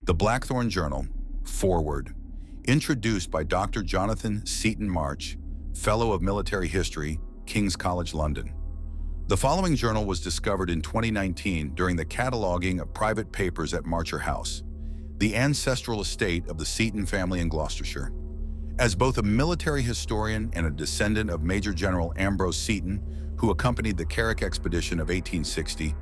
The Blackthorn Journal, Forward, introduced by Dr. Jonathan Seton March, Fellow of Military History, King's College London. The following journal was discovered in 2019 during the cataloging of private papers at Marcher House, the ancestral estate of the Seton family in Gloucestershire. As both a military historian and a descendant of Major General Ambrose Seton, who accompanied the Carrick expedition of 1860,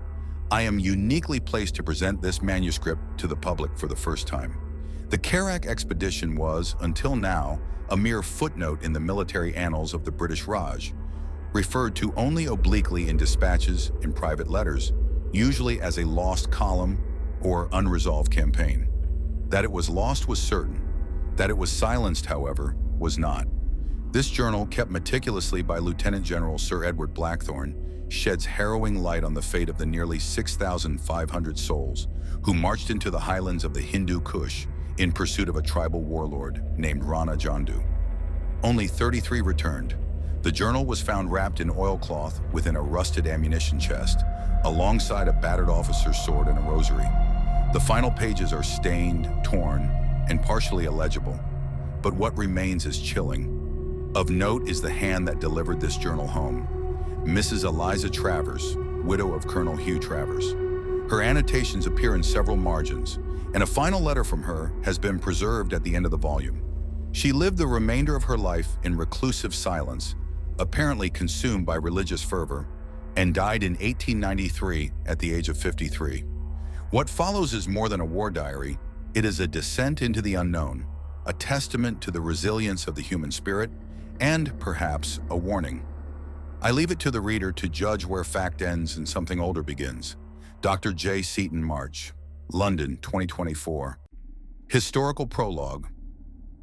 I am uniquely placed to present this manuscript to the public for the first time. The Carrick expedition was, until now, a mere footnote in the military annals of the British Raj, referred to only obliquely in dispatches and private letters, usually as a lost column or unresolved campaign. That it was lost was certain. That it was silenced, however, was not. This journal, kept meticulously by Lieutenant-General Sir Edward Blackthorn, sheds harrowing light on the fate of the nearly 6,500 souls who marched into the highlands of the Hindu Kush in pursuit of a tribal warlord named Rana Jandu. Only 33 returned. The journal was found wrapped in oilcloth within a rusted ammunition chest, alongside a battered officer's sword and a rosary. The final pages are stained, torn, and partially illegible, but what remains is chilling. Of note is the hand that delivered this journal home, Mrs. Eliza Travers, widow of Colonel Hugh Travers. Her annotations appear in several margins, and a final letter from her has been preserved at the end of the volume. She lived the remainder of her life in reclusive silence, apparently consumed by religious fervor, and died in 1893 at the age of 53. What follows is more than a war diary. It is a descent into the unknown, a testament to the resilience of the human spirit, and perhaps a warning. I leave it to the reader to judge where fact ends and something older begins. Dr. J. Seton March, London, 2024. Historical prologue.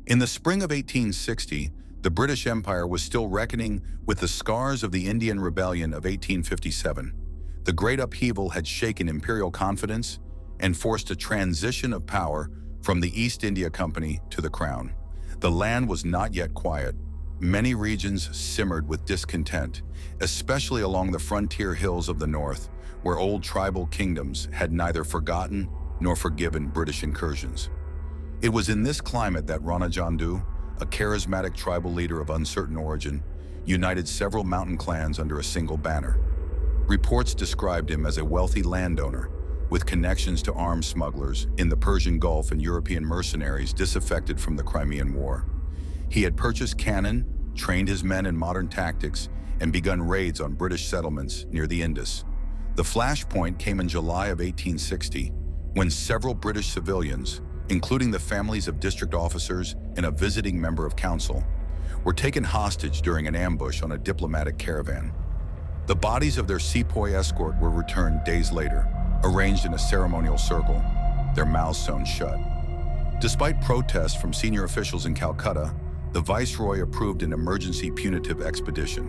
In the spring of 1860, the British Empire was still reckoning with the scars of the Indian Rebellion of 1857. The great upheaval had shaken imperial confidence and forced a transition of power from the East India Company to the Crown. The land was not yet quiet. Many regions simmered with discontent, especially along the frontier hills of the north, where old tribal kingdoms had neither forgotten nor forgiven British incursions. It was in this climate that Rana Jandu, a charismatic tribal leader of uncertain origin, united several mountain clans under a single banner. Reports described him as a wealthy landowner with connections to arms smugglers in the Persian Gulf and European mercenaries disaffected from the Crimean War. He had purchased cannon, trained his men in modern tactics, and begun raids on British settlements near the Indus. The flashpoint came in July of 1860, when several British civilians, including the families of district officers and a visiting member of council, were taken hostage during an ambush on a diplomatic caravan. The bodies of their sepoy escort were returned days later, arranged in a ceremonial circle, their mouths sewn shut. Despite protests from senior officials in Calcutta, the Viceroy approved an emergency punitive expedition.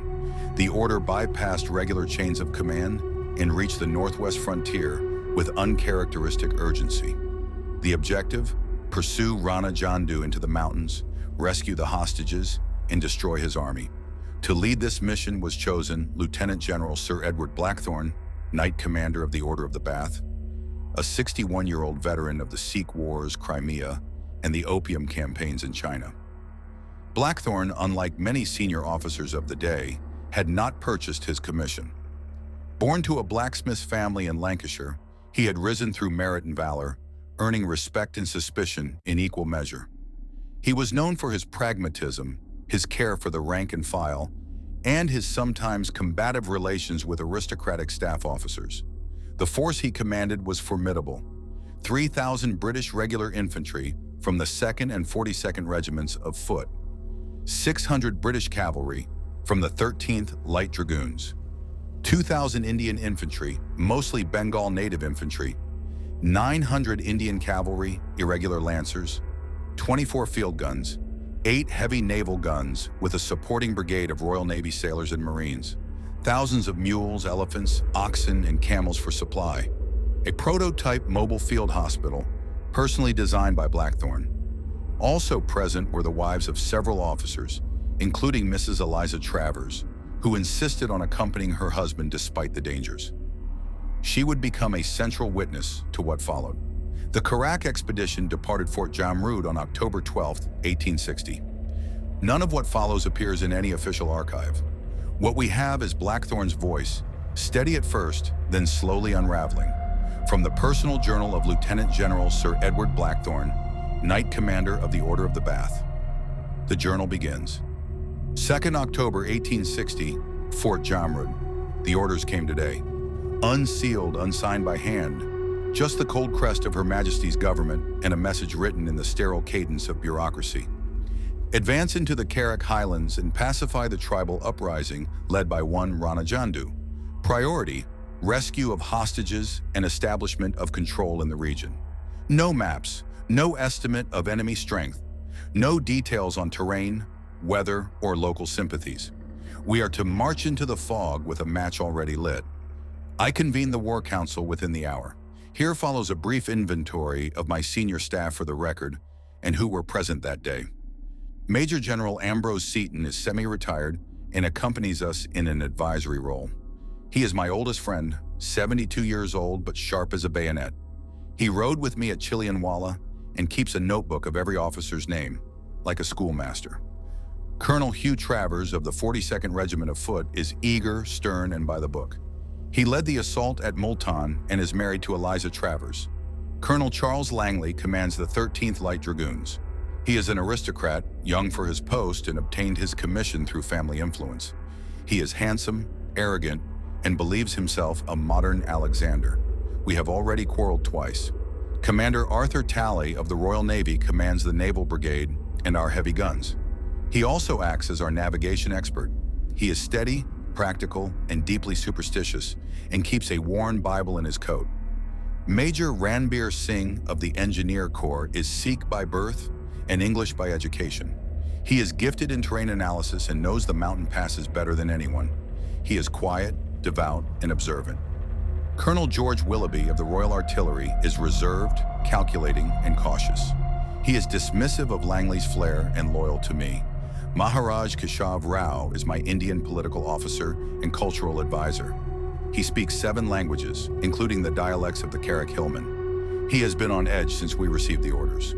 The order bypassed regular chains of command and reached the northwest frontier with uncharacteristic urgency. The objective? Pursue Rana Jandu into the mountains, rescue the hostages, and destroy his army. To lead this mission was chosen Lieutenant-General Sir Edward Blackthorn, Knight Commander of the Order of the Bath, a 61-year-old veteran of the Sikh Wars, Crimea, and the opium campaigns in China. Blackthorn, unlike many senior officers of the day, had not purchased his commission. Born to a blacksmith's family in Lancashire, he had risen through merit and valor, earning respect and suspicion in equal measure. He was known for his pragmatism, his care for the rank and file, and his sometimes combative relations with aristocratic staff officers. The force he commanded was formidable. 3,000 British regular infantry from the 2nd and 42nd Regiments of Foot, 600 British cavalry from the 13th Light Dragoons, 2,000 Indian infantry, mostly Bengal native infantry, 900 Indian cavalry, irregular lancers, 24 field guns, 8 heavy naval guns with a supporting brigade of Royal Navy sailors and Marines, thousands of mules, elephants, oxen, and camels for supply, a prototype mobile field hospital, personally designed by Blackthorn. Also present were the wives of several officers, including Mrs. Eliza Travers, who insisted on accompanying her husband despite the dangers. She would become a central witness to what followed. The Karak expedition departed Fort Jamrud on October 12, 1860. None of what follows appears in any official archive. What we have is Blackthorn's voice, steady at first, then slowly unraveling. From the personal journal of Lieutenant-General Sir Edward Blackthorn, Knight Commander of the Order of the Bath. The journal begins. 2nd October 1860, Fort Jamrud. The orders came today. Unsealed, unsigned by hand. Just the cold crest of Her Majesty's government and a message written in the sterile cadence of bureaucracy. Advance into the Karak highlands and pacify the tribal uprising led by one Rana Jandu. Priority, rescue of hostages and establishment of control in the region. No maps, no estimate of enemy strength, no details on terrain, weather, or local sympathies. We are to march into the fog with a match already lit. I convened the War Council within the hour. Here follows a brief inventory of my senior staff for the record and who were present that day. Major General Ambrose Seton is semi-retired and accompanies us in an advisory role. He is my oldest friend, 72 years old but sharp as a bayonet. He rode with me at Chilianwala and keeps a notebook of every officer's name, like a schoolmaster. Colonel Hugh Travers of the 42nd Regiment of Foot is eager, stern, and by the book. He led the assault at Multan and is married to Eliza Travers. Colonel Charles Langley commands the 13th Light Dragoons. He is an aristocrat, young for his post, and obtained his commission through family influence. He is handsome, arrogant, and believes himself a modern Alexander. We have already quarreled twice. Commander Arthur Talley of the Royal Navy commands the Naval Brigade and our heavy guns. He also acts as our navigation expert. He is steady, practical, and deeply superstitious, and keeps a worn Bible in his coat. Major Ranbir Singh of the Engineer Corps is Sikh by birth and English by education. He is gifted in terrain analysis and knows the mountain passes better than anyone. He is quiet, devout, and observant. Colonel George Willoughby of the Royal Artillery is reserved, calculating, and cautious. He is dismissive of Langley's flair and loyal to me. Maharaj Keshav Rao is my Indian political officer and cultural advisor. He speaks 7 languages, including the dialects of the Karak Hillmen. He has been on edge since we received the orders.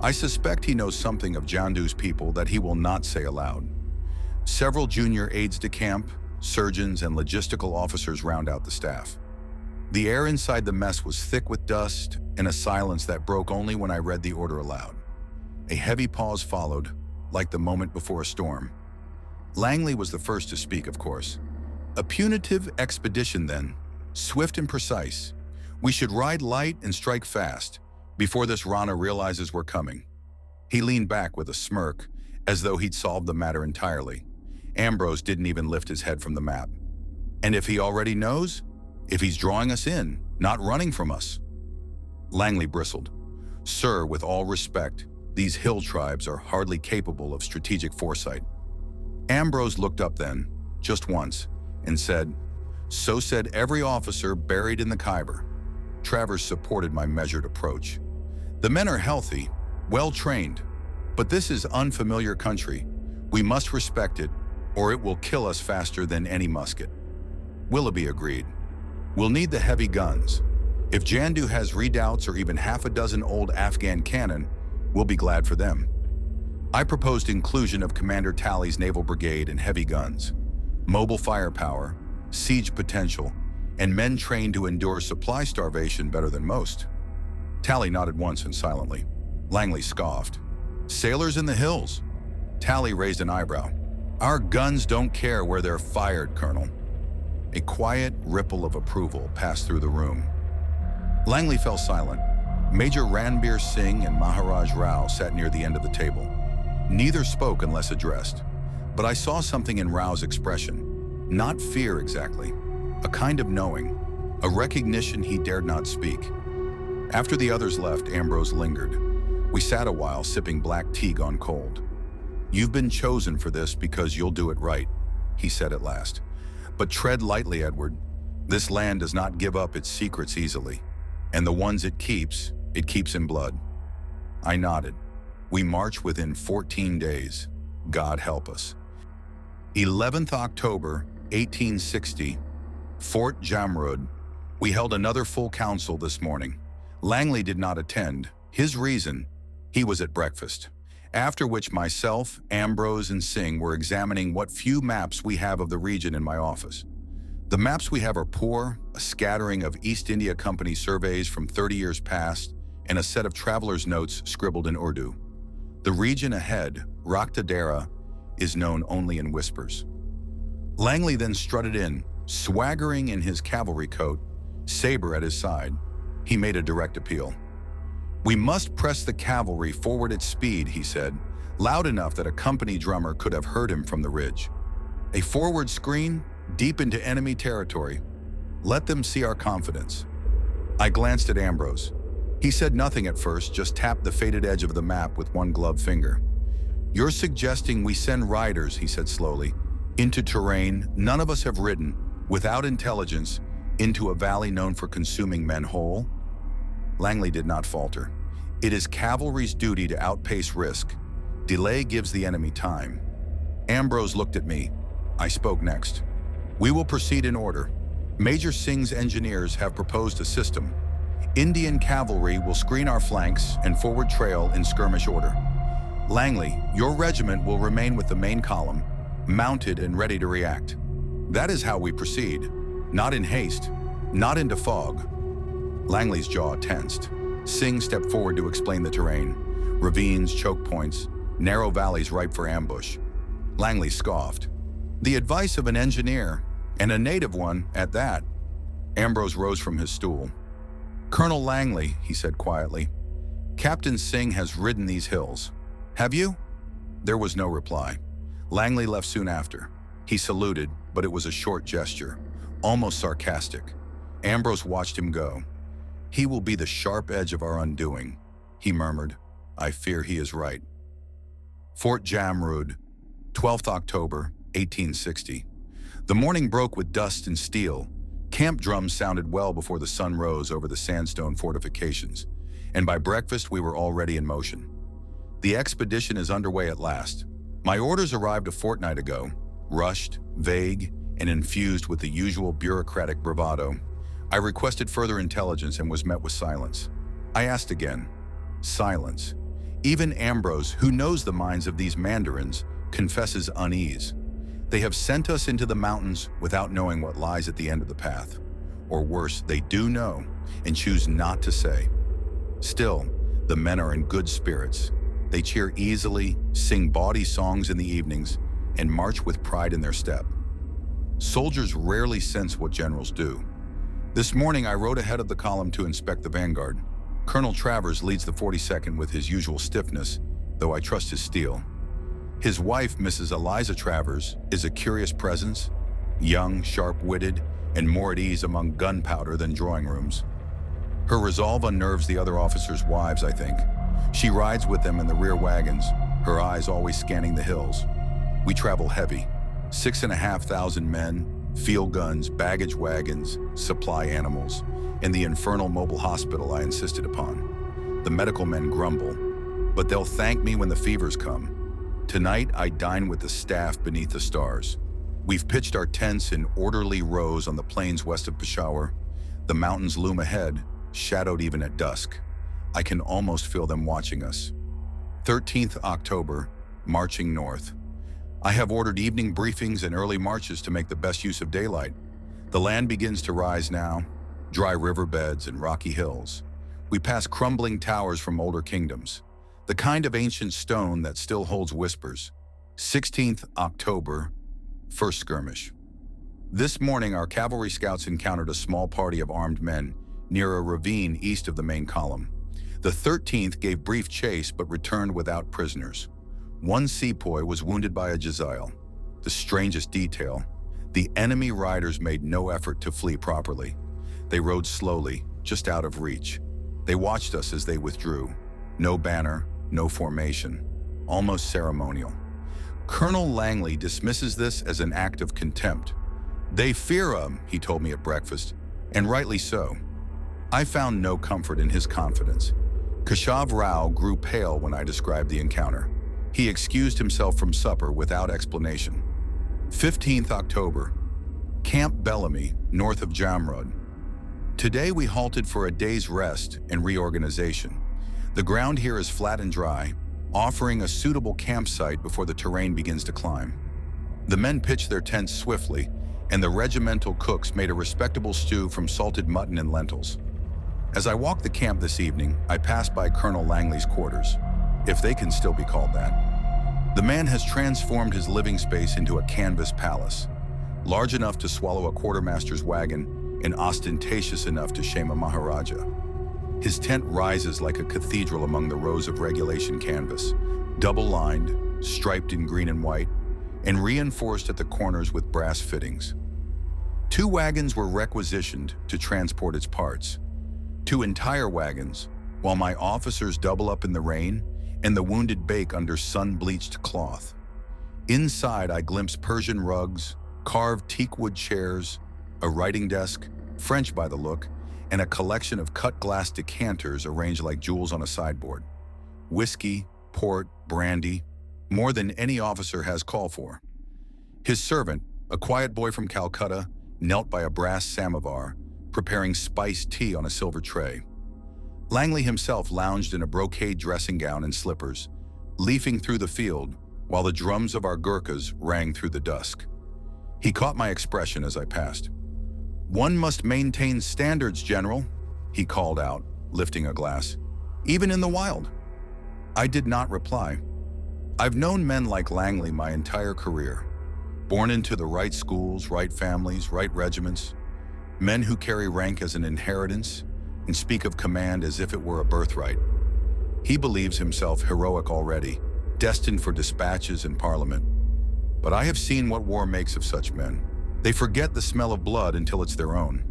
I suspect he knows something of Jandu's people that he will not say aloud. Several junior aides-de-camp, surgeons, and logistical officers round out the staff. The air inside the mess was thick with dust and a silence that broke only when I read the order aloud. A heavy pause followed, like the moment before a storm. Langley was the first to speak, of course. A punitive expedition then, swift and precise. We should ride light and strike fast, before this Rana realizes we're coming. He leaned back with a smirk, as though he'd solved the matter entirely. Ambrose didn't even lift his head from the map. And if he already knows? If he's drawing us in, not running from us? Langley bristled. Sir, with all respect, these hill tribes are hardly capable of strategic foresight. Ambrose looked up then, just once, and said, so said every officer buried in the Khyber. Travers supported my measured approach. The men are healthy, well-trained, but this is unfamiliar country. We must respect it, or it will kill us faster than any musket. Willoughby agreed. We'll need the heavy guns. If Jandu has redoubts or even half a dozen old Afghan cannon, we'll be glad for them. I proposed inclusion of Commander Talley's Naval Brigade and heavy guns, mobile firepower, siege potential, and men trained to endure supply starvation better than most. Talley nodded once and silently. Langley scoffed. Sailors in the hills. Talley raised an eyebrow. Our guns don't care where they're fired, Colonel. A quiet ripple of approval passed through the room. Langley fell silent. Major Ranbir Singh and Maharaj Rao sat near the end of the table. Neither spoke unless addressed, but I saw something in Rao's expression. Not fear exactly, a kind of knowing, a recognition he dared not speak. After the others left, Ambrose lingered. We sat a while sipping black tea gone cold. You've been chosen for this because you'll do it right, he said at last. But tread lightly, Edward. This land does not give up its secrets easily, and the ones it keeps in blood. I nodded. We march within 14 days. God help us. 11th October, 1860, Fort Jamrud. We held another full council this morning. Langley did not attend. His reason, he was at breakfast. After which myself, Ambrose, and Singh were examining what few maps we have of the region in my office. The maps we have are poor, a scattering of East India Company surveys from 30 years past, and a set of traveler's notes scribbled in Urdu. The region ahead, Raktadera, is known only in whispers. Langley then strutted in, swaggering in his cavalry coat, saber at his side. He made a direct appeal. "We must press the cavalry forward at speed," he said, loud enough that a company drummer could have heard him from the ridge. "A forward screen, deep into enemy territory. Let them see our confidence." I glanced at Ambrose. He said nothing at first, just tapped the faded edge of the map with one gloved finger. "You're suggesting we send riders," he said slowly, "into terrain none of us have ridden, without intelligence, into a valley known for consuming men whole?" Langley did not falter. "It is cavalry's duty to outpace risk. Delay gives the enemy time." Ambrose looked at me. I spoke next. "We will proceed in order. Major Singh's engineers have proposed a system. Indian cavalry will screen our flanks and forward trail in skirmish order. Langley, your regiment will remain with the main column, mounted and ready to react. That is how we proceed. Not in haste, not into fog." Langley's jaw tensed. Singh stepped forward to explain the terrain. Ravines, choke points, narrow valleys ripe for ambush. Langley scoffed. "The advice of an engineer, and a native one at that." Ambrose rose from his stool. "Colonel Langley," he said quietly, "Captain Singh has ridden these hills. Have you?" There was no reply. Langley left soon after. He saluted, but it was a short gesture, almost sarcastic. Ambrose watched him go. "He will be the sharp edge of our undoing," he murmured. "I fear he is right." Fort Jamrud, 12th October, 1860. The morning broke with dust and steel. Camp drums sounded well before the sun rose over the sandstone fortifications, and by breakfast we were already in motion. The expedition is underway at last. My orders arrived a fortnight ago, rushed, vague, and infused with the usual bureaucratic bravado. I requested further intelligence and was met with silence. I asked again. Silence. Even Ambrose, who knows the minds of these mandarins, confesses unease. They have sent us into the mountains without knowing what lies at the end of the path. Or worse, they do know and choose not to say. Still, the men are in good spirits. They cheer easily, sing bawdy songs in the evenings, and march with pride in their step. Soldiers rarely sense what generals do. This morning I rode ahead of the column to inspect the vanguard. Colonel Travers leads the 42nd with his usual stiffness, though I trust his steel. His wife, Mrs. Eliza Travers, is a curious presence, young, sharp-witted, and more at ease among gunpowder than drawing rooms. Her resolve unnerves the other officers' wives, I think. She rides with them in the rear wagons, her eyes always scanning the hills. We travel heavy, 6,500 men, field guns, baggage wagons, supply animals, and the infernal mobile hospital I insisted upon. The medical men grumble, but they'll thank me when the fevers come. Tonight, I dine with the staff beneath the stars. We've pitched our tents in orderly rows on the plains west of Peshawar. The mountains loom ahead, shadowed even at dusk. I can almost feel them watching us. 13th October, marching north. I have ordered evening briefings and early marches to make the best use of daylight. The land begins to rise now, dry riverbeds and rocky hills. We pass crumbling towers from older kingdoms, the kind of ancient stone that still holds whispers. 16th October, first skirmish. This morning, our cavalry scouts encountered a small party of armed men near a ravine east of the main column. The 13th gave brief chase but returned without prisoners. One sepoy was wounded by a Jazail. The strangest detail, the enemy riders made no effort to flee properly. They rode slowly, just out of reach. They watched us as they withdrew. No banner, no formation, almost ceremonial. Colonel Langley dismisses this as an act of contempt. "They fear him," he told me at breakfast, and rightly so. I found no comfort in his confidence. Keshav Rao grew pale when I described the encounter. He excused himself from supper without explanation. 15th October, Camp Bellamy, north of Jamrud. Today we halted for a day's rest and reorganization. The ground here is flat and dry, offering a suitable campsite before the terrain begins to climb. The men pitched their tents swiftly, and the regimental cooks made a respectable stew from salted mutton and lentils. As I walked the camp this evening, I passed by Colonel Langley's quarters, if they can still be called that. The man has transformed his living space into a canvas palace, large enough to swallow a quartermaster's wagon and ostentatious enough to shame a maharaja. His tent rises like a cathedral among the rows of regulation canvas, double-lined, striped in green and white, and reinforced at the corners with brass fittings. 2 wagons were requisitioned to transport its parts. 2 entire wagons, while my officers double up in the rain and the wounded bake under sun-bleached cloth. Inside, I glimpse Persian rugs, carved teakwood chairs, a writing desk, French by the look, and a collection of cut glass decanters arranged like jewels on a sideboard. Whiskey, port, brandy, more than any officer has call for. His servant, a quiet boy from Calcutta, knelt by a brass samovar, preparing spiced tea on a silver tray. Langley himself lounged in a brocade dressing gown and slippers, leafing through the field while the drums of our Gurkhas rang through the dusk. He caught my expression as I passed. "One must maintain standards, General," he called out, lifting a glass, "even in the wild." I did not reply. I've known men like Langley my entire career, born into the right schools, right families, right regiments, men who carry rank as an inheritance and speak of command as if it were a birthright. He believes himself heroic already, destined for dispatches in Parliament. But I have seen what war makes of such men. They forget the smell of blood until it's their own.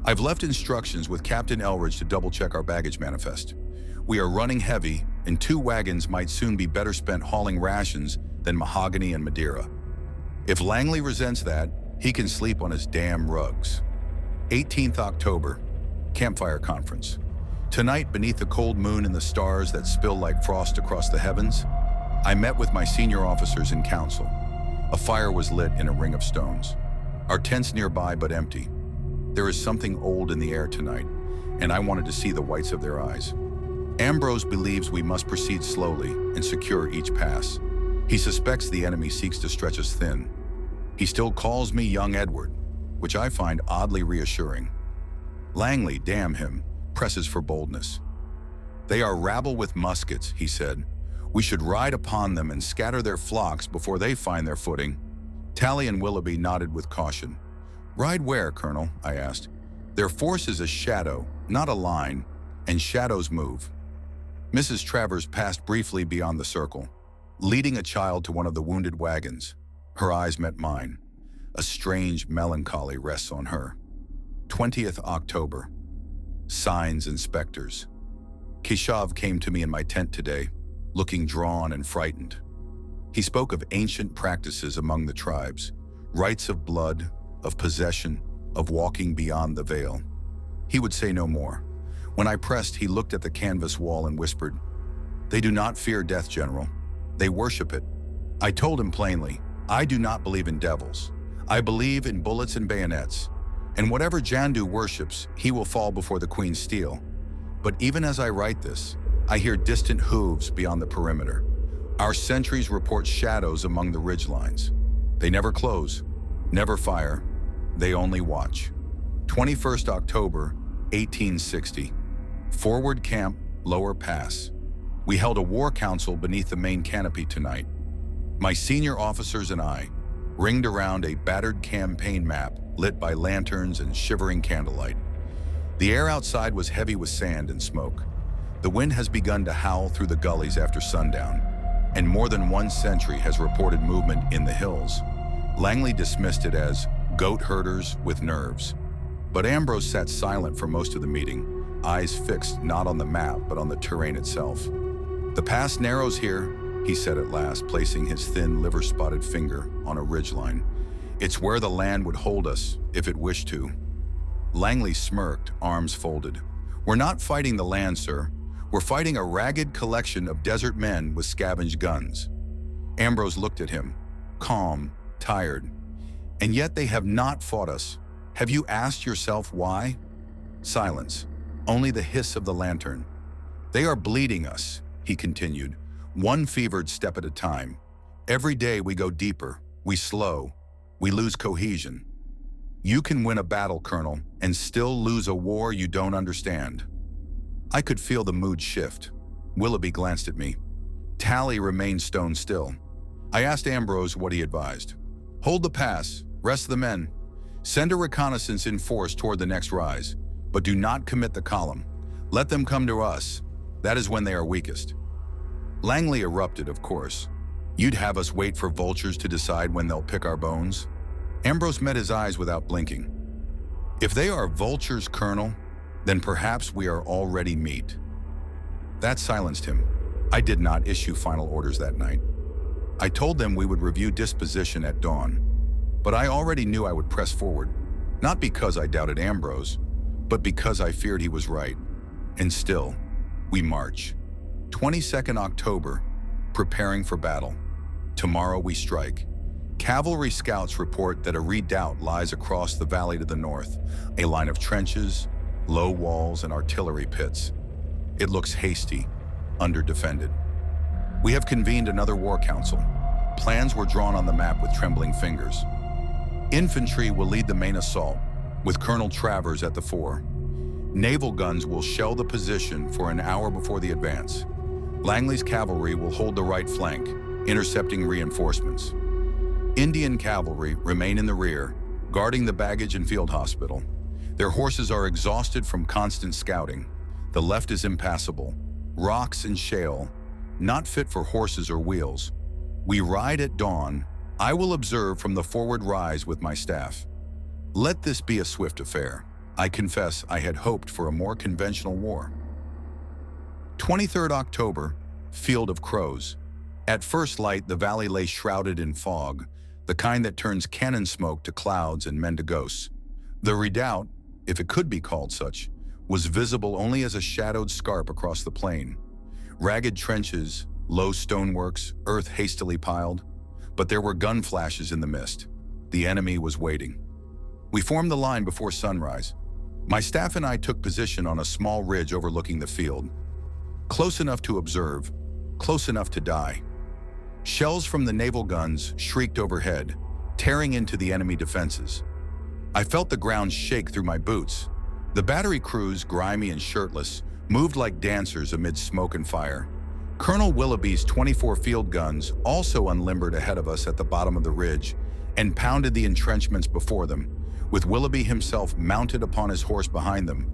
I've left instructions with Captain Elridge to double-check our baggage manifest. We are running heavy, and 2 wagons might soon be better spent hauling rations than mahogany and Madeira. If Langley resents that, he can sleep on his damn rugs. 18th October, Campfire Conference. Tonight, beneath the cold moon and the stars that spill like frost across the heavens, I met with my senior officers in council. A fire was lit in a ring of stones. Our tents nearby but empty. There is something old in the air tonight, and I wanted to see the whites of their eyes. Ambrose believes we must proceed slowly and secure each pass. He suspects the enemy seeks to stretch us thin. He still calls me young Edward, which I find oddly reassuring. Langley, damn him, presses for boldness. "They are rabble with muskets," he said. "We should ride upon them and scatter their flocks before they find their footing." Tally and Willoughby nodded with caution. "Ride where, Colonel?" I asked. "Their force is a shadow, not a line, and shadows move." Mrs. Travers passed briefly beyond the circle, leading a child to one of the wounded wagons. Her eyes met mine. A strange melancholy rests on her. 20th October. Signs and specters. Keshav came to me in my tent today, looking drawn and frightened. He spoke of ancient practices among the tribes, rites of blood, of possession, of walking beyond the veil. He would say no more. When I pressed, he looked at the canvas wall and whispered, "They do not fear death, General. They worship it." I told him plainly, I do not believe in devils. I believe in bullets and bayonets. And whatever Jandu worships, he will fall before the Queen's steel. But even as I write this, I hear distant hooves beyond the perimeter. Our sentries report shadows among the ridgelines. They never close, never fire, they only watch. 21st October, 1860. Forward camp, lower pass. We held a war council beneath the main canopy tonight. My senior officers and I, ringed around a battered campaign map lit by lanterns and shivering candlelight. The air outside was heavy with sand and smoke. The wind has begun to howl through the gullies after sundown, and more than one sentry has reported movement in the hills. Langley dismissed it as goat herders with nerves. But Ambrose sat silent for most of the meeting, eyes fixed not on the map but on the terrain itself. "The pass narrows here," he said at last, placing his thin, liver-spotted finger on a ridgeline. "It's where the land would hold us, if it wished to." Langley smirked, arms folded. "We're not fighting the land, sir. We're fighting a ragged collection of desert men with scavenged guns." Ambrose looked at him, calm, tired. "And yet they have not fought us. Have you asked yourself why?" Silence. Only the hiss of the lantern. "They are bleeding us," he continued, one fevered step at a time. "Every day we go deeper, we slow, we lose cohesion. You can win a battle, Colonel, and still lose a war you don't understand." I could feel the mood shift. Willoughby glanced at me. Tally remained stone still. I asked Ambrose what he advised. "Hold the pass, rest the men. Send a reconnaissance in force toward the next rise, but do not commit the column. Let them come to us. That is when they are weakest." Langley erupted, of course. "You'd have us wait for vultures to decide when they'll pick our bones?" Ambrose met his eyes without blinking. "If they are vultures, Colonel, then perhaps we are already meat." That silenced him. I did not issue final orders that night. I told them we would review disposition at dawn, but I already knew I would press forward, not because I doubted Ambrose, but because I feared he was right. And still, we march. 22nd October, preparing for battle. Tomorrow we strike. Cavalry scouts report that a redoubt lies across the valley to the north, a line of trenches, low walls, and artillery pits. It looks hasty, under-defended. We have convened another war council. Plans were drawn on the map with trembling fingers. Infantry will lead the main assault, with Colonel Travers at the fore. Naval guns will shell the position for an hour before the advance. Langley's cavalry will hold the right flank, intercepting reinforcements. Indian cavalry remain in the rear, guarding the baggage and field hospital. Their horses are exhausted from constant scouting. The left is impassable, rocks and shale, not fit for horses or wheels. We ride at dawn. I will observe from the forward rise with my staff. Let this be a swift affair. I confess I had hoped for a more conventional war. 23rd October, Field of Crows. At first light, the valley lay shrouded in fog, the kind that turns cannon smoke to clouds and men to ghosts. The redoubt, if it could be called such, was visible only as a shadowed scarp across the plain. Ragged trenches, low stoneworks, earth hastily piled. But there were gun flashes in the mist. The enemy was waiting. We formed the line before sunrise. My staff and I took position on a small ridge overlooking the field. Close enough to observe, close enough to die. Shells from the naval guns shrieked overhead, tearing into the enemy defenses. I felt the ground shake through my boots. The battery crews, grimy and shirtless, moved like dancers amid smoke and fire. Colonel Willoughby's 24 field guns also unlimbered ahead of us at the bottom of the ridge and pounded the entrenchments before them, with Willoughby himself mounted upon his horse behind them,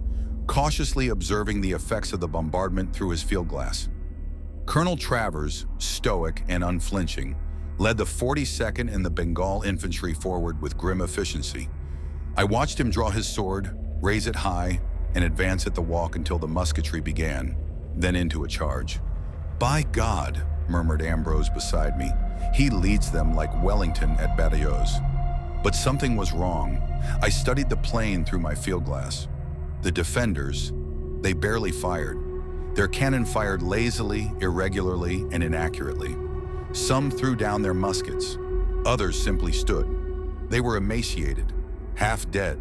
cautiously observing the effects of the bombardment through his field glass. Colonel Travers, stoic and unflinching, led the 42nd and the Bengal infantry forward with grim efficiency. I watched him draw his sword, raise it high, and advance at the walk until the musketry began, then into a charge. "By God," murmured Ambrose beside me, "he leads them like Wellington at Badajoz." But something was wrong. I studied the plain through my field glass. The defenders, they barely fired. Their cannon fired lazily, irregularly, and inaccurately. Some threw down their muskets. Others simply stood. They were emaciated, half dead.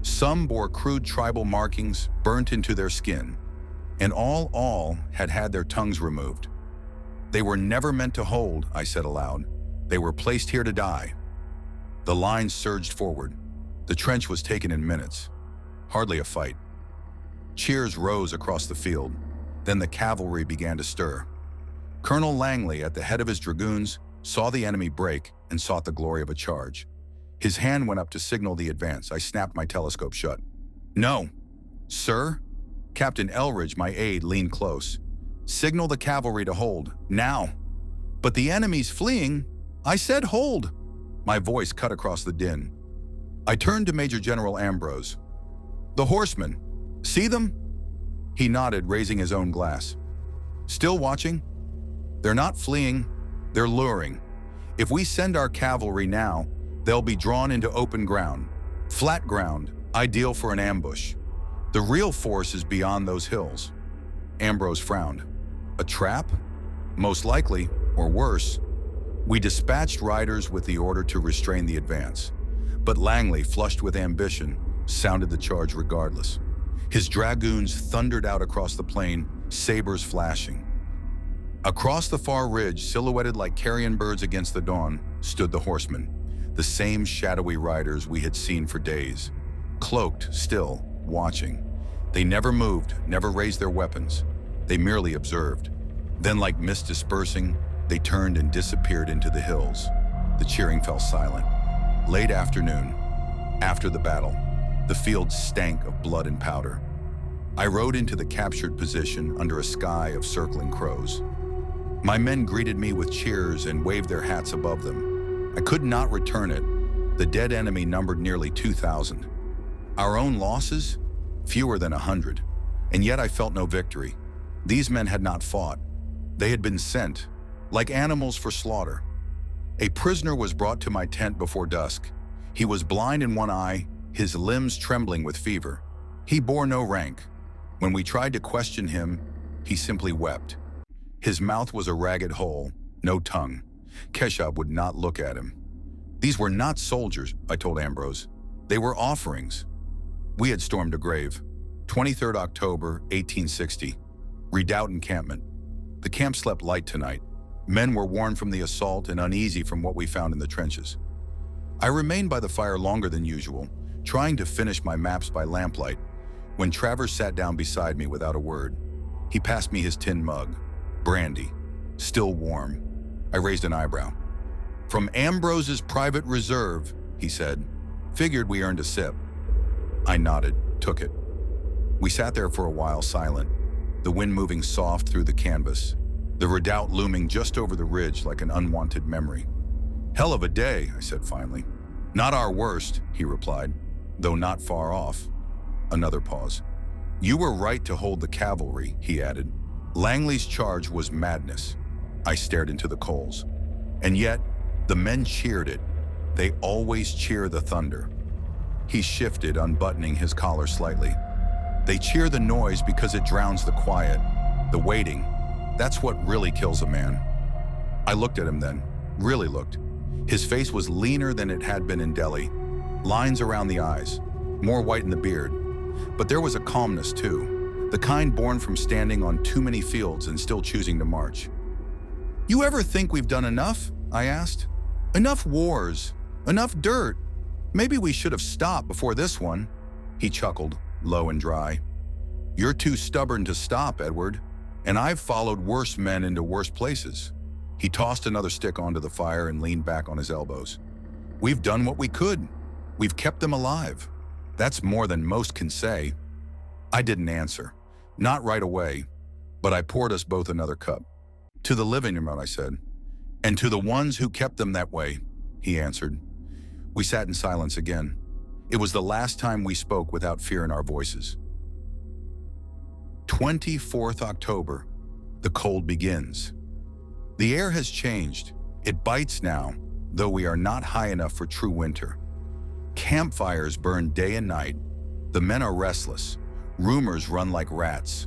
Some bore crude tribal markings burnt into their skin, and all had had their tongues removed. "They were never meant to hold," I said aloud. "They were placed here to die." The line surged forward. The trench was taken in minutes. Hardly a fight. Cheers rose across the field. Then the cavalry began to stir. Colonel Langley, at the head of his dragoons, saw the enemy break and sought the glory of a charge. His hand went up to signal the advance. I snapped my telescope shut. "No, sir." Captain Elridge, my aide, leaned close. "Signal the cavalry to hold, now." "But the enemy's fleeing." "I said hold." My voice cut across the din. I turned to Major General Ambrose. "The horsemen, see them?" He nodded, raising his own glass. "Still watching?" "They're not fleeing, they're luring. If we send our cavalry now, they'll be drawn into open ground. Flat ground, ideal for an ambush. The real force is beyond those hills." Ambrose frowned. "A trap? Most likely, or worse." We dispatched riders with the order to restrain the advance. But Langley, flushed with ambition, sounded the charge regardless. His dragoons thundered out across the plain, sabers flashing. Across the far ridge, silhouetted like carrion birds against the dawn, stood the horsemen, the same shadowy riders we had seen for days. Cloaked, still, watching. They never moved, never raised their weapons. They merely observed. Then, like mist dispersing, they turned and disappeared into the hills. The cheering fell silent. Late afternoon, after the battle, the field stank of blood and powder. I rode into the captured position under a sky of circling crows. My men greeted me with cheers and waved their hats above them. I could not return it. The dead enemy numbered nearly 2,000. Our own losses? Fewer than 100. And yet I felt no victory. These men had not fought. They had been sent, like animals for slaughter. A prisoner was brought to my tent before dusk. He was blind in one eye, his limbs trembling with fever. He bore no rank. When we tried to question him, he simply wept. His mouth was a ragged hole, no tongue. Keshav would not look at him. These were not soldiers, I told Ambrose. They were offerings. We had stormed a grave. 23rd October, 1860. Redoubt encampment. The camp slept light tonight. Men were worn from the assault and uneasy from what we found in the trenches. I remained by the fire longer than usual, trying to finish my maps by lamplight, when Travers sat down beside me without a word. He passed me his tin mug. Brandy, still warm. I raised an eyebrow. "From Ambrose's private reserve," he said. "Figured we earned a sip." I nodded, took it. We sat there for a while silent, the wind moving soft through the canvas, the redoubt looming just over the ridge like an unwanted memory. "Hell of a day," I said finally. "Not our worst," he replied, "though not far off." Another pause. "You were right to hold the cavalry," he added. "Langley's charge was madness." I stared into the coals. And yet, the men cheered it. They always cheer the thunder. He shifted, unbuttoning his collar slightly. They cheer the noise because it drowns the quiet, the waiting. That's what really kills a man. I looked at him then, really looked. His face was leaner than it had been in Delhi, lines around the eyes, more white in the beard. But there was a calmness too. The kind born from standing on too many fields and still choosing to march. "You ever think we've done enough?" I asked. "Enough wars, enough dirt. Maybe we should have stopped before this one." He chuckled, low and dry. "You're too stubborn to stop, Edward, and I've followed worse men into worse places." He tossed another stick onto the fire and leaned back on his elbows. "We've done what we could. We've kept them alive. That's more than most can say." I didn't answer. Not right away, but I poured us both another cup. "To the living room," I said. "And to the ones who kept them that way," he answered. We sat in silence again. It was the last time we spoke without fear in our voices. 24th October. The cold begins. The air has changed. It bites now, though we are not high enough for true winter. Campfires burn day and night. The men are restless. Rumors run like rats.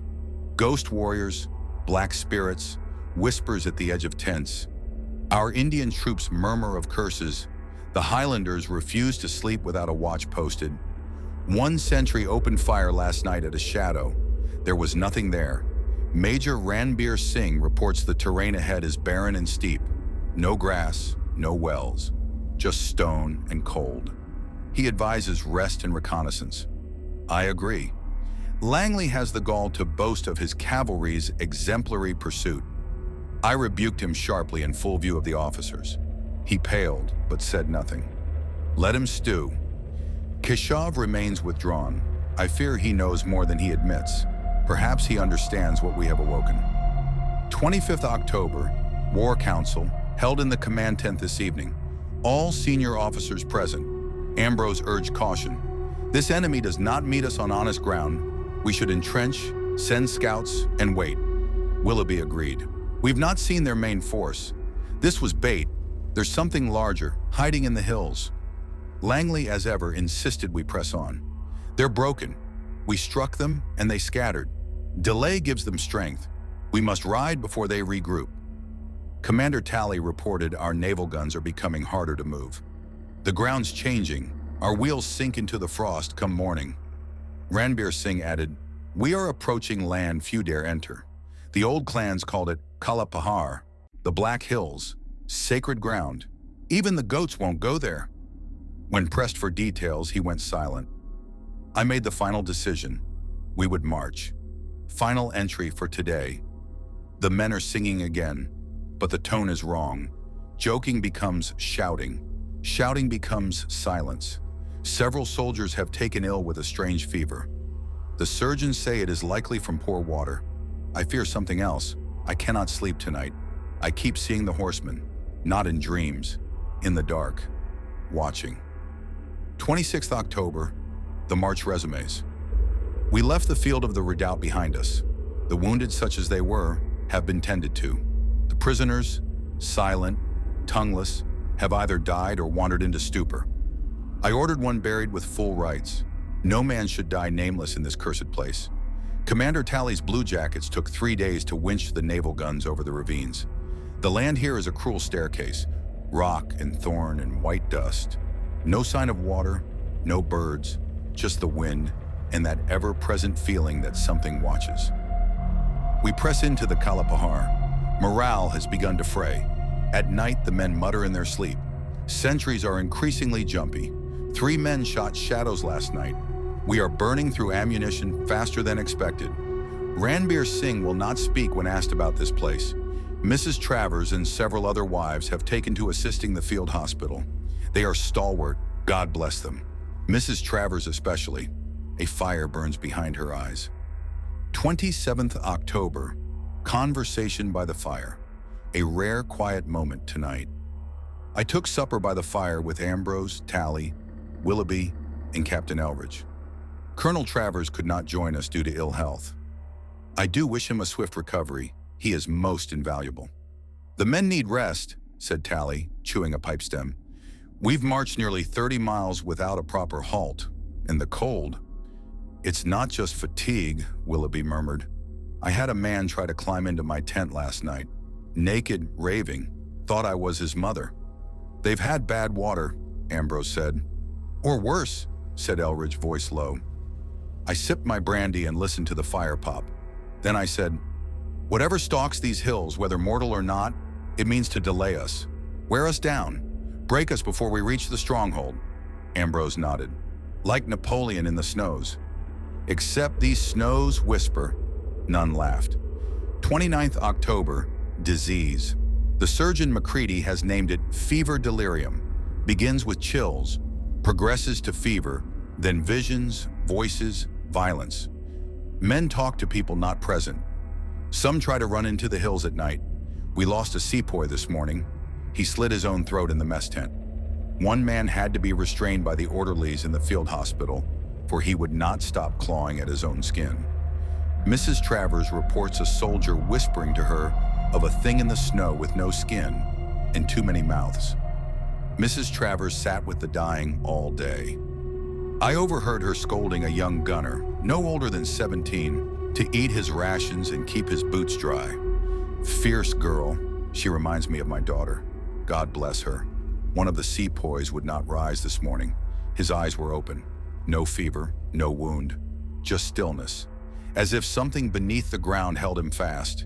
Ghost warriors, black spirits, whispers at the edge of tents. Our Indian troops murmur of curses. The Highlanders refuse to sleep without a watch posted. One sentry opened fire last night at a shadow. There was nothing there. Major Ranbir Singh reports the terrain ahead is barren and steep. No grass, no wells, just stone and cold. He advises rest and reconnaissance. I agree. Langley has the gall to boast of his cavalry's exemplary pursuit. I rebuked him sharply in full view of the officers. He paled, but said nothing. Let him stew. Keshav remains withdrawn. I fear he knows more than he admits. Perhaps he understands what we have awoken. 25th October, War Council, held in the command tent this evening. All senior officers present. Ambrose urged caution. This enemy does not meet us on honest ground. We should entrench, send scouts, and wait. Willoughby agreed. We've not seen their main force. This was bait. There's something larger, hiding in the hills. Langley, as ever, insisted we press on. They're broken. We struck them, and they scattered. Delay gives them strength. We must ride before they regroup. Commander Talley reported our naval guns are becoming harder to move. The ground's changing. Our wheels sink into the frost come morning. Ranbir Singh added, "We are approaching land few dare enter. The old clans called it Kala Pahar, the Black Hills, sacred ground. Even the goats won't go there." When pressed for details, he went silent. I made the final decision. We would march. Final entry for today. The men are singing again, but the tone is wrong. Joking becomes shouting. Shouting becomes silence. Several soldiers have taken ill with a strange fever. The surgeons say it is likely from poor water. I fear something else. I cannot sleep tonight. I keep seeing the horsemen, not in dreams, in the dark, watching. 26th October, the March resumes. We left the field of the redoubt behind us. The wounded, such as they were, have been tended to. The prisoners, silent, tongueless, have either died or wandered into stupor. I ordered one buried with full rites. No man should die nameless in this cursed place. Commander Talley's Blue Jackets took 3 days to winch the naval guns over the ravines. The land here is a cruel staircase, rock and thorn and white dust. No sign of water, no birds, just the wind and that ever-present feeling that something watches. We press into the Kalapahar. Morale has begun to fray. At night, the men mutter in their sleep. Sentries are increasingly jumpy. 3 men shot shadows last night. We are burning through ammunition faster than expected. Ranbir Singh will not speak when asked about this place. Mrs. Travers and several other wives have taken to assisting the field hospital. They are stalwart, God bless them. Mrs. Travers especially. A fire burns behind her eyes. 27th October, conversation by the fire. A rare quiet moment tonight. I took supper by the fire with Ambrose, Talley, Willoughby, and Captain Elridge. Colonel Travers could not join us due to ill health. I do wish him a swift recovery. He is most invaluable. "The men need rest," said Talley, chewing a pipe stem. "We've marched nearly 30 miles without a proper halt, and the cold." "It's not just fatigue," Willoughby murmured. "I had a man try to climb into my tent last night. Naked, raving, thought I was his mother." "They've had bad water," Ambrose said. "Or worse," said Elridge, voice low. I sipped my brandy and listened to the fire pop. Then I said, "Whatever stalks these hills, whether mortal or not, it means to delay us. Wear us down. Break us before we reach the stronghold." Ambrose nodded. "Like Napoleon in the snows." "Except these snows whisper." None laughed. 29th October, disease. The surgeon Macready has named it fever delirium. Begins with chills, progresses to fever, then visions, voices, violence. Men talk to people not present. Some try to run into the hills at night. We lost a sepoy this morning. He slit his own throat in the mess tent. One man had to be restrained by the orderlies in the field hospital, for he would not stop clawing at his own skin. Mrs. Travers reports a soldier whispering to her of a thing in the snow with no skin and too many mouths. Mrs. Travers sat with the dying all day. I overheard her scolding a young gunner, no older than 17, to eat his rations and keep his boots dry. Fierce girl, she reminds me of my daughter. God bless her. One of the sepoys would not rise this morning. His eyes were open. No fever, no wound, just stillness, as if something beneath the ground held him fast.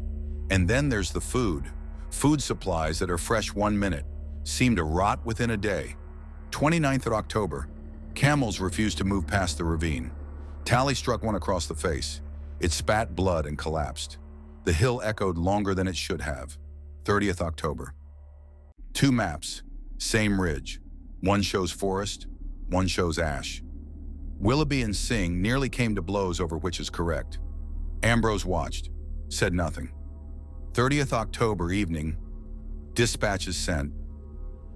And then there's the food. Food supplies that are fresh 1 minute seem to rot within a day. 29th of October. Camels refused to move past the ravine. Talley struck one across the face. It spat blood and collapsed. The hill echoed longer than it should have. 30th October. 2 maps, same ridge. One shows forest, one shows ash. Willoughby and Singh nearly came to blows over which is correct. Ambrose watched, said nothing. 30th October evening, dispatches sent.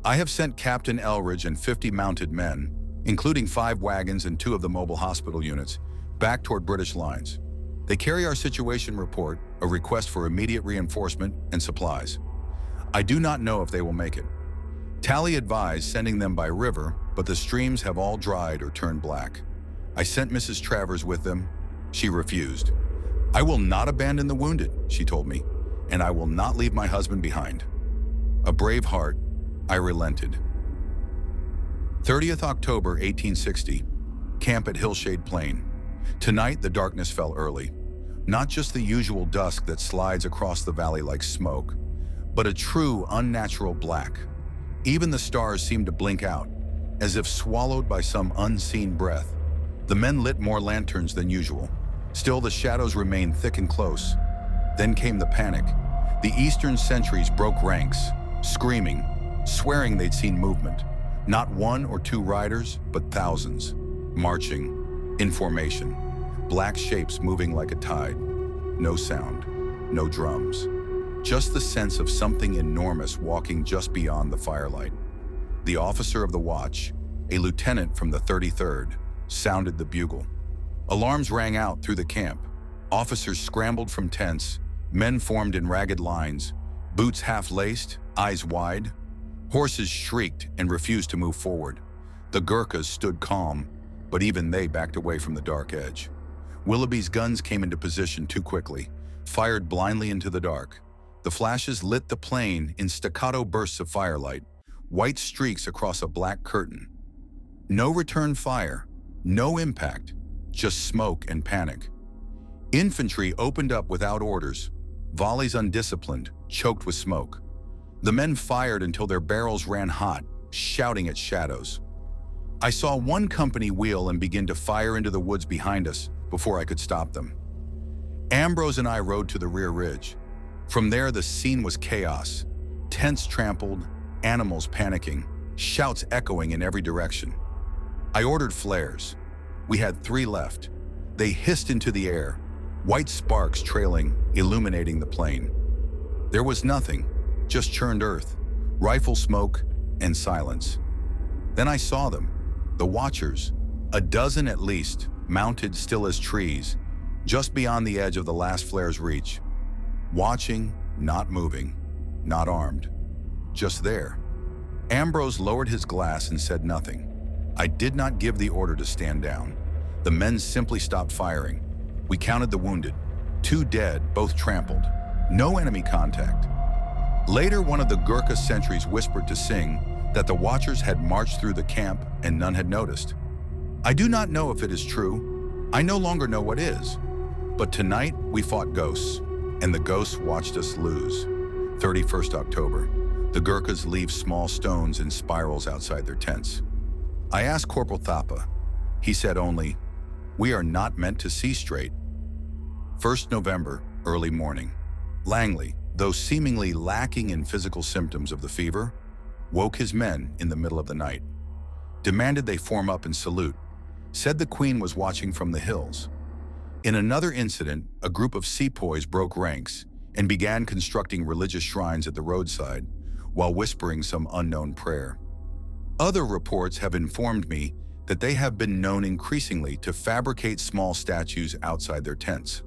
I have sent Captain Elridge and 50 mounted men, including 5 wagons and 2 of the mobile hospital units, back toward British lines. They carry our situation report, a request for immediate reinforcement and supplies. I do not know if they will make it. Talley advised sending them by river, but the streams have all dried or turned black. I sent Mrs. Travers with them. She refused. I will not abandon the wounded, she told me, and I will not leave my husband behind. A brave heart, I relented. 30th October 1860, camp at Hillshade Plain. Tonight, the darkness fell early. Not just the usual dusk that slides across the valley like smoke, but a true, unnatural black. Even the stars seemed to blink out, as if swallowed by some unseen breath. The men lit more lanterns than usual. Still, the shadows remained thick and close. Then came the panic. The eastern sentries broke ranks, screaming, swearing they'd seen movement. Not one or two riders, but thousands, marching, in formation. Black shapes moving like a tide. No sound, no drums. Just the sense of something enormous walking just beyond the firelight. The officer of the watch, a lieutenant from the 33rd, sounded the bugle. Alarms rang out through the camp. Officers scrambled from tents, men formed in ragged lines, boots half-laced, eyes wide. Horses shrieked and refused to move forward. The Gurkhas stood calm, but even they backed away from the dark edge. Willoughby's guns came into position too quickly, fired blindly into the dark. The flashes lit the plain in staccato bursts of firelight, white streaks across a black curtain. No return fire, no impact, just smoke and panic. Infantry opened up without orders, volleys undisciplined, choked with smoke. The men fired until their barrels ran hot, shouting at shadows. I saw one company wheel and begin to fire into the woods behind us before I could stop them. Ambrose and I rode to the rear ridge. From there, the scene was chaos. Tents trampled, animals panicking, shouts echoing in every direction. I ordered flares. We had 3 left. They hissed into the air, white sparks trailing, illuminating the plain. There was nothing, just churned earth, rifle smoke, and silence. Then I saw them, the watchers, a dozen at least, mounted still as trees, just beyond the edge of the last flare's reach. Watching, not moving, not armed, just there. Ambrose lowered his glass and said nothing. I did not give the order to stand down. The men simply stopped firing. We counted the wounded. 2 dead, both trampled. No enemy contact. Later, one of the Gurkha sentries whispered to Singh that the watchers had marched through the camp and none had noticed. I do not know if it is true. I no longer know what is. But tonight, we fought ghosts, and the ghosts watched us lose. 31st October. The Gurkhas leave small stones in spirals outside their tents. I asked Corporal Thapa. He said only, "We are not meant to see straight." 1st November, early morning. Langley, though seemingly lacking in physical symptoms of the fever, woke his men in the middle of the night. Demanded they form up and salute. Said the Queen was watching from the hills. In another incident, a group of sepoys broke ranks and began constructing religious shrines at the roadside while whispering some unknown prayer. Other reports have informed me that they have been known increasingly to fabricate small statues outside their tents.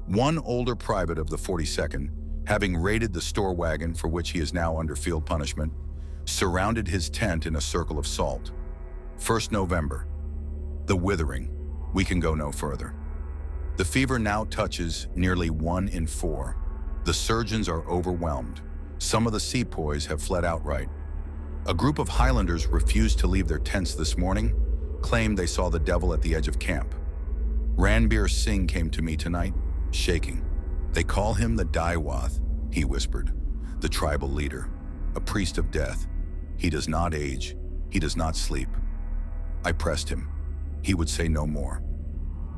One older private of the 42nd, having raided the store wagon for which he is now under field punishment, surrounded his tent in a circle of salt. 1st November. The withering. We can go no further. The fever now touches nearly 1 in 4. The surgeons are overwhelmed. Some of the sepoys have fled outright. A group of Highlanders refused to leave their tents this morning, claimed they saw the devil at the edge of camp. Ranbir Singh came to me tonight, shaking. They call him the Daiwath, he whispered, the tribal leader, a priest of death. He does not age, he does not sleep. I pressed him. He would say no more.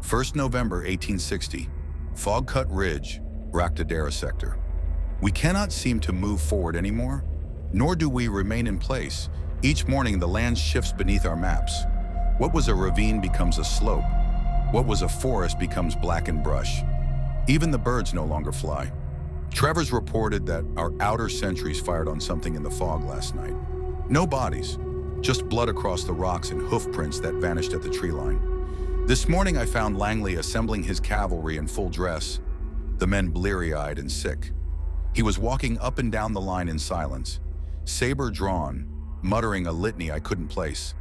1st November 1860, Fog Cut Ridge, Raktadera sector. We cannot seem to move forward anymore, nor do we remain in place. Each morning the land shifts beneath our maps. What was a ravine becomes a slope. What was a forest becomes blackened brush. Even the birds no longer fly. Trevor's reported that our outer sentries fired on something in the fog last night. No bodies, just blood across the rocks and hoof prints that vanished at the tree line. This morning I found Langley assembling his cavalry in full dress, the men bleary-eyed and sick. He was walking up and down the line in silence, saber drawn, muttering a litany I couldn't place.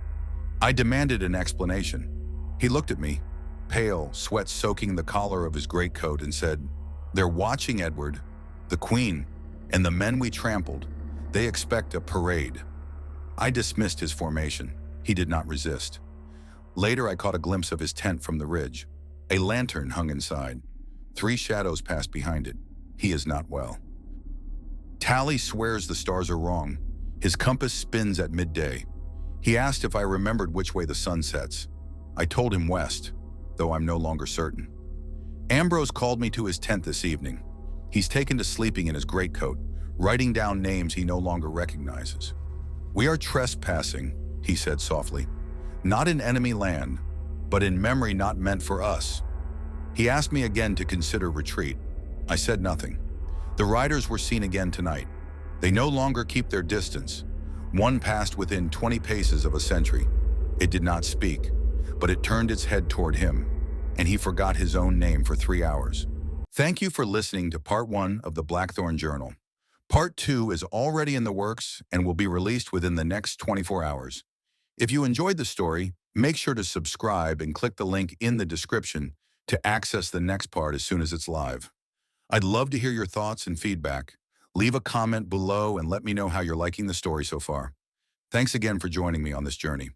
I demanded an explanation. He looked at me, pale, sweat soaking the collar of his greatcoat, and said, "They're watching Edward, the Queen, and the men we trampled. They expect a parade." I dismissed his formation. He did not resist. Later, I caught a glimpse of his tent from the ridge. A lantern hung inside. 3 shadows passed behind it. He is not well. Tally swears the stars are wrong. His compass spins at midday. He asked if I remembered which way the sun sets. I told him west, though I'm no longer certain. Ambrose called me to his tent this evening. He's taken to sleeping in his greatcoat, writing down names he no longer recognizes. We are trespassing, he said softly. Not in enemy land, but in memory not meant for us. He asked me again to consider retreat. I said nothing. The riders were seen again tonight. They no longer keep their distance. One passed within 20 paces of a sentry. It did not speak, but it turned its head toward him, and he forgot his own name for 3 hours. Thank you for listening to Part 1 of the Blackthorn Journal. Part 2 is already in the works and will be released within the next 24 hours. If you enjoyed the story, make sure to subscribe and click the link in the description to access the next part as soon as it's live. I'd love to hear your thoughts and feedback. Leave a comment below and let me know how you're liking the story so far. Thanks again for joining me on this journey.